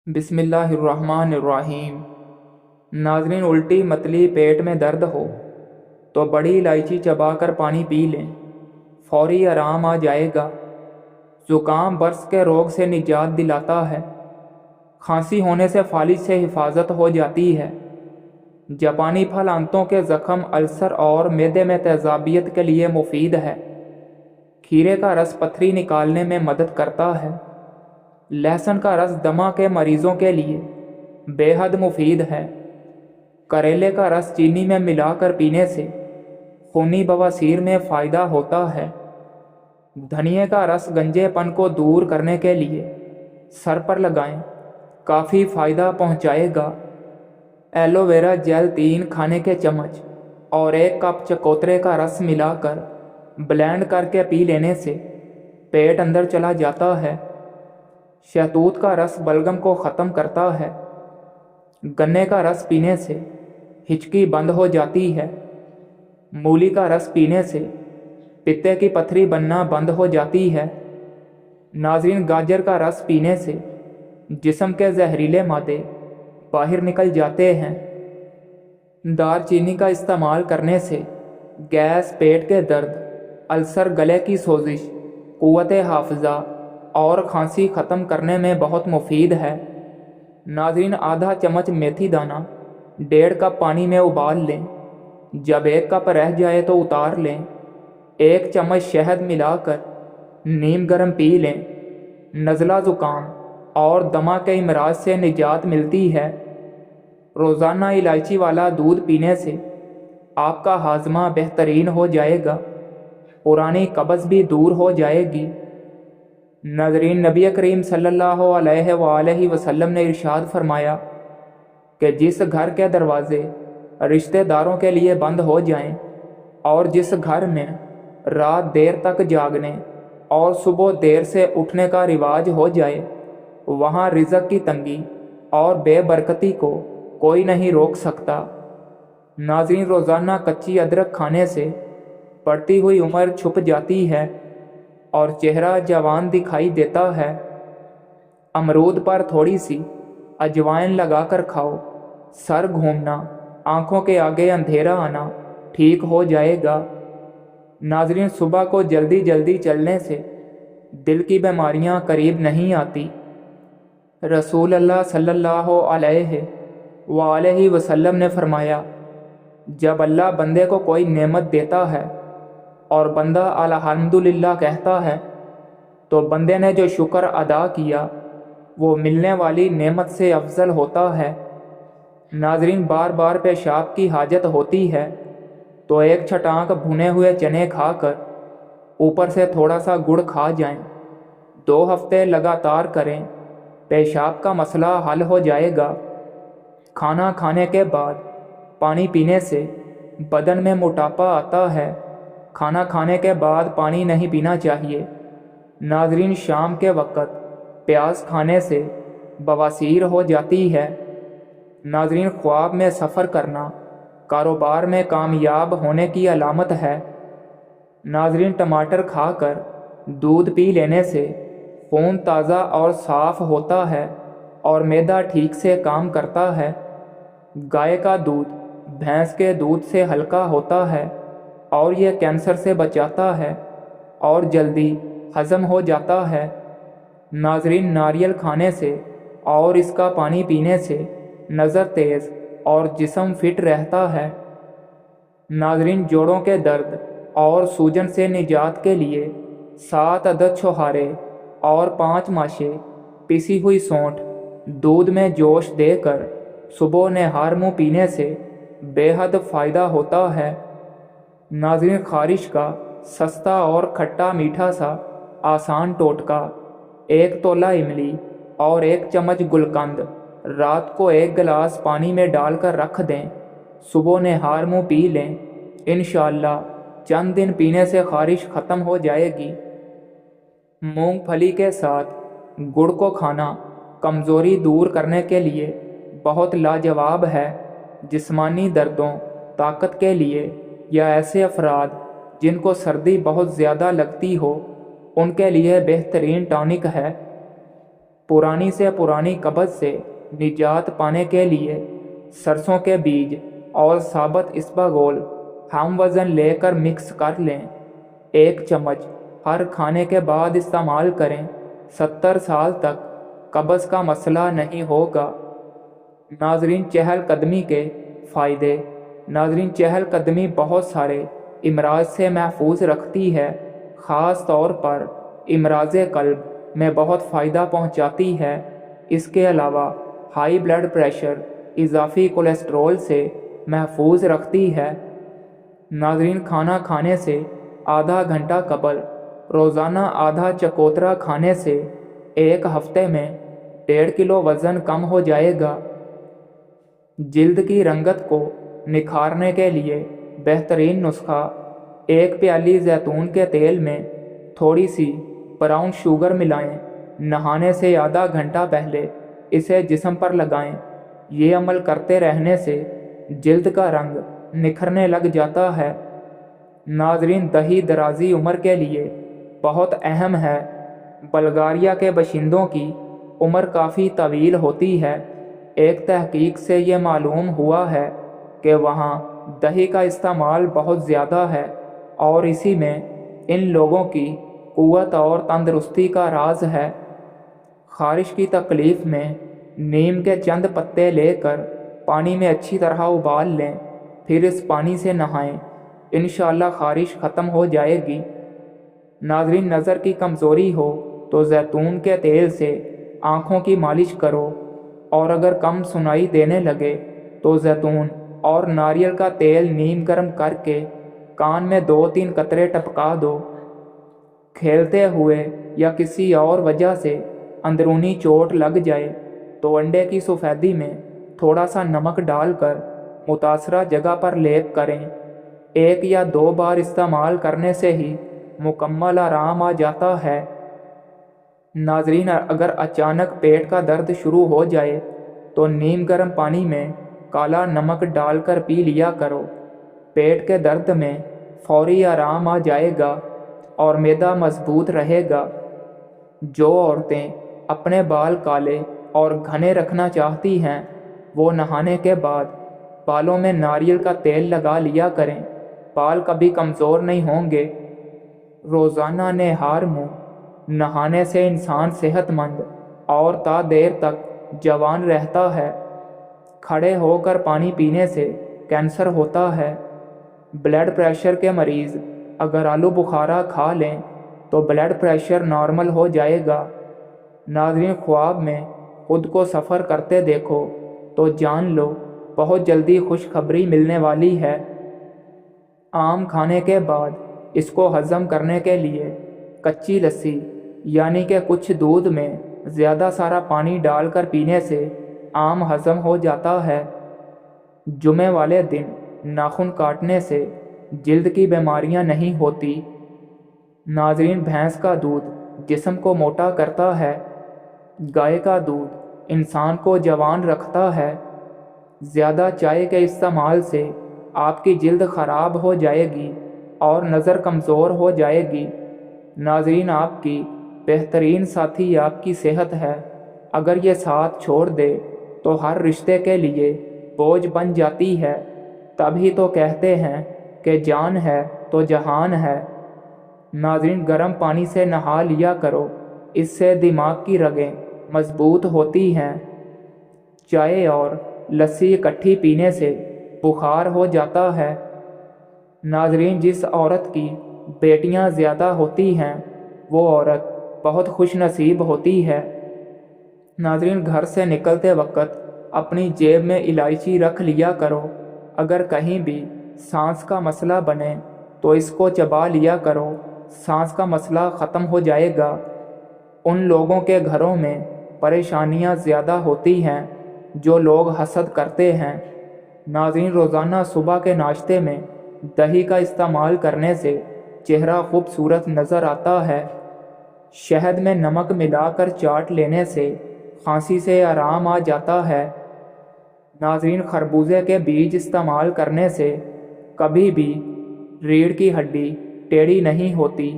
बिस्मिल्लाहिर्रहमानिर्रहीम। नाज़रीन, उल्टी मतली पेट में दर्द हो तो बड़ी इलायची चबाकर पानी पी लें, फौरी आराम आ जाएगा। ज़ुकाम बर्स के रोग से निजात दिलाता है। खांसी होने से फालिज से हिफाजत हो जाती है। जापानी फल आंतों के ज़ख़म, अल्सर और मैदे में तेज़ाबियत के लिए मुफीद है। खीरे का रस पथरी निकालने में मदद करता है। लहसुन का रस दमा के मरीज़ों के लिए बेहद मुफीद है। करेले का रस चीनी में मिलाकर पीने से खूनी बवासीर में फ़ायदा होता है। धनिए का रस गंजेपन को दूर करने के लिए सर पर लगाएं, काफ़ी फ़ायदा पहुंचाएगा। एलोवेरा जेल 3 खाने के चम्मच और 1 कप चकोतरे का रस मिलाकर ब्लेंड करके पी लेने से पेट अंदर चला जाता है। शहतूत का रस बलगम को ख़त्म करता है। गन्ने का रस पीने से हिचकी बंद हो जाती है। मूली का रस पीने से पित्ते की पथरी बनना बंद हो जाती है। नाज़रीन, गाजर का रस पीने से जिस्म के जहरीले मादे बाहर निकल जाते हैं। दालचीनी का इस्तेमाल करने से गैस, पेट के दर्द, अल्सर, गले की सोजिश, क़ुव्वत हाफ़िज़ा और खांसी ख़त्म करने में बहुत मुफीद है। नाज़रीन, आधा चम्मच मेथी दाना 1.5 कप पानी में उबाल लें। जब 1 कप रह जाए तो उतार लें। 1 चम्मच शहद मिलाकर नीम गर्म पी लें। नज़ला, ज़ुकाम और दमा के इमराज से निजात मिलती है। रोज़ाना इलायची वाला दूध पीने से आपका हाजमा बेहतरीन हो जाएगा। पुरानी कब्ज़ भी दूर हो जाएगी। नाज़रीन, नबी करीम सल्लल्लाहु अलैहि वसल्लम ने इरशाद फरमाया कि जिस घर के दरवाज़े रिश्तेदारों के लिए बंद हो जाएं और जिस घर में रात देर तक जागने और सुबह देर से उठने का रिवाज हो जाए, वहाँ रिज़्क़ की तंगी और बेबरकती को कोई नहीं रोक सकता। नाज़रीन, रोज़ाना कच्ची अदरक खाने से बढ़ती हुई उम्र छुप जाती है और चेहरा जवान दिखाई देता है। अमरूद पर थोड़ी सी अजवाइन लगाकर खाओ, सर घूमना, आँखों के आगे अंधेरा आना ठीक हो जाएगा। नाज़रीन, सुबह को जल्दी जल्दी चलने से दिल की बीमारियाँ करीब नहीं आती। रसूल अल्लाह सल्लल्लाहु अलैहि वसल्लम ने फरमाया, जब अल्लाह बंदे को कोई नेमत देता है और बंदा अल्हम्दुलिल्लाह कहता है, तो बंदे ने जो शुक्र अदा किया वो मिलने वाली नेमत से अफजल होता है। नाज़रीन, बार बार पेशाब की हाजत होती है तो 1 छटाक भुने हुए चने खाकर ऊपर से थोड़ा सा गुड़ खा जाएं। 2 हफ्ते लगातार करें, पेशाब का मसला हल हो जाएगा। खाना खाने के बाद पानी पीने से बदन में मोटापा आता है। खाना खाने के बाद पानी नहीं पीना चाहिए। नाज़रीन, शाम के वक़्त प्याज खाने से बवासीर हो जाती है। नाज़रीन, ख्वाब में सफ़र करना कारोबार में कामयाब होने की अलामत है। नाज़रीन, टमाटर खाकर दूध पी लेने से खून ताज़ा और साफ़ होता है और मैदा ठीक से काम करता है। गाय का दूध भैंस के दूध से हल्का होता है और यह कैंसर से बचाता है और जल्दी हज़म हो जाता है। नाज़रीन, नारियल खाने से और इसका पानी पीने से नज़र तेज़ और जिस्म फिट रहता है। नाज़रीन, जोड़ों के दर्द और सूजन से निजात के लिए 7 अदद छोहारे और 5 माशे पिसी हुई सौंठ दूध में जोश देकर सुबह नहार मुँह पीने से बेहद फ़ायदा होता है। नाज़रीन, ख़ारिश का सस्ता और खट्टा मीठा सा आसान टोटका 1 तोला इमली और 1 चम्मच गुलकंद रात को 1 गिलास पानी में डालकर रख दें। सुबह नहार मुँह पी लें। इंशाअल्लाह चंद दिन पीने से ख़ारिश ख़त्म हो जाएगी। मूंगफली के साथ गुड़ को खाना कमज़ोरी दूर करने के लिए बहुत लाजवाब है। जिस्मानी दर्दों, ताकत के लिए या ऐसे अफराद जिनको सर्दी बहुत ज़्यादा लगती हो, उनके लिए बेहतरीन टॉनिक है। पुरानी से पुरानी कब्ज़ से निजात पाने के लिए सरसों के बीज और साबुत इसबगोल हम वज़न लेकर मिक्स कर लें। 1 चम्मच हर खाने के बाद इस्तेमाल करें। 70 साल तक कब्ज़ का मसला नहीं होगा। नाजरीन, चहलकदमी के फ़ायदे। नाजरीन, चहलकदमी बहुत सारे इमराज से महफूज रखती है, ख़ास तौर पर इमराज कल्ब में बहुत फ़ायदा पहुंचाती है। इसके अलावा हाई ब्लड प्रेशर, इजाफी कोलेस्ट्रॉल से महफूज रखती है। नाजरीन, खाना खाने से आधा घंटा कबल रोज़ाना आधा चकोतरा खाने से 1 हफ्ते में 1.5 किलो वज़न कम हो जाएगा। जिल्द की रंगत को निखारने के लिए बेहतरीन नुस्खा, 1 प्याली जैतून के तेल में थोड़ी सी ब्राउन शुगर मिलाएं। नहाने से आधा घंटा पहले इसे जिस्म पर लगाएं। ये अमल करते रहने से जिल्द का रंग निखरने लग जाता है। नाजरीन, दही दराजी उम्र के लिए बहुत अहम है। बल्गारिया के बाशिंदों की उम्र काफ़ी तवील होती है। एक तहकीक से ये मालूम हुआ है कि वहाँ दही का इस्तेमाल बहुत ज़्यादा है और इसी में इन लोगों की क़ुव्वत और तंदुरुस्ती का राज है। ख़ारिश की तकलीफ़ में नीम के चंद पत्ते लेकर पानी में अच्छी तरह उबाल लें, फिर इस पानी से नहाएं। इंशाअल्लाह ख़ारिश ख़त्म हो जाएगी। नाज़रीन, नज़र की कमज़ोरी हो तो जैतून के तेल से आँखों की मालिश करो और अगर कम सुनाई देने लगे तो जैतून और नारियल का तेल नीम गर्म करके कान में 2-3 कतरे टपका दो। खेलते हुए या किसी और वजह से अंदरूनी चोट लग जाए तो अंडे की सफ़ेदी में थोड़ा सा नमक डालकर मुतासरा जगह पर लेप करें। 1 या 2 बार इस्तेमाल करने से ही मुकम्मल आराम आ जाता है। नाजरीन, अगर अचानक पेट का दर्द शुरू हो जाए तो नीम गर्म पानी में काला नमक डालकर पी लिया करो। पेट के दर्द में फौरी आराम आ जाएगा और मैदा मजबूत रहेगा। जो औरतें अपने बाल काले और घने रखना चाहती हैं वो नहाने के बाद बालों में नारियल का तेल लगा लिया करें। बाल कभी कमज़ोर नहीं होंगे। रोज़ाना नेहार मुँह नहाने से इंसान सेहतमंद और ता देर तक जवान रहता है। खड़े होकर पानी पीने से कैंसर होता है। ब्लड प्रेशर के मरीज़ अगर आलू बुखारा खा लें तो ब्लड प्रेशर नॉर्मल हो जाएगा। नाज़रीन, ख्वाब में खुद को सफ़र करते देखो तो जान लो बहुत जल्दी खुशखबरी मिलने वाली है। आम खाने के बाद इसको हज़म करने के लिए कच्ची लस्सी यानी कि कुछ दूध में ज़्यादा सारा पानी डालकर पीने से आम हज़म हो जाता है। जुमे वाले दिन नाखून काटने से जिल्द की बीमारियां नहीं होती। नाजरीन, भैंस का दूध जिस्म को मोटा करता है। गाय का दूध इंसान को जवान रखता है। ज़्यादा चाय के इस्तेमाल से आपकी जिल्द ख़राब हो जाएगी और नज़र कमज़ोर हो जाएगी। नाजरीन, आपकी बेहतरीन साथी आपकी सेहत है। अगर ये साथ छोड़ दे तो हर रिश्ते के लिए बोझ बन जाती है। तभी तो कहते हैं कि जान है तो जहान है। नाजरीन, गर्म पानी से नहा लिया करो, इससे दिमाग की रगें मजबूत होती हैं। चाय और लस्सी इकट्ठी पीने से बुखार हो जाता है। नाजरीन, जिस औरत की बेटियां ज़्यादा होती हैं वो औरत बहुत खुश नसीब होती है। नाजरीन, घर से निकलते वक्त अपनी जेब में इलायची रख लिया करो। अगर कहीं भी सांस का मसला बने तो इसको चबा लिया करो, सांस का मसला ख़त्म हो जाएगा। उन लोगों के घरों में परेशानियां ज़्यादा होती हैं जो लोग हसद करते हैं। नाज़रीन, रोज़ाना सुबह के नाश्ते में दही का इस्तेमाल करने से चेहरा खूबसूरत नज़र आता है। शहद में नमक मिलाकर चाट लेने से खांसी से आराम आ जाता है। नाज़रीन, खरबूजे के बीज इस्तेमाल करने से कभी भी रीढ़ की हड्डी टेढ़ी नहीं होती।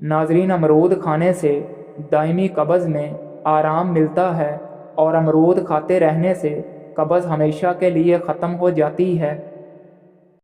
नाज़रीन, अमरूद खाने से दायमी कब्ज़ में آرام ملتا ہے اور امرود کھاتے رہنے سے قبض ہمیشہ کے لیے ختم ہو جاتی ہے۔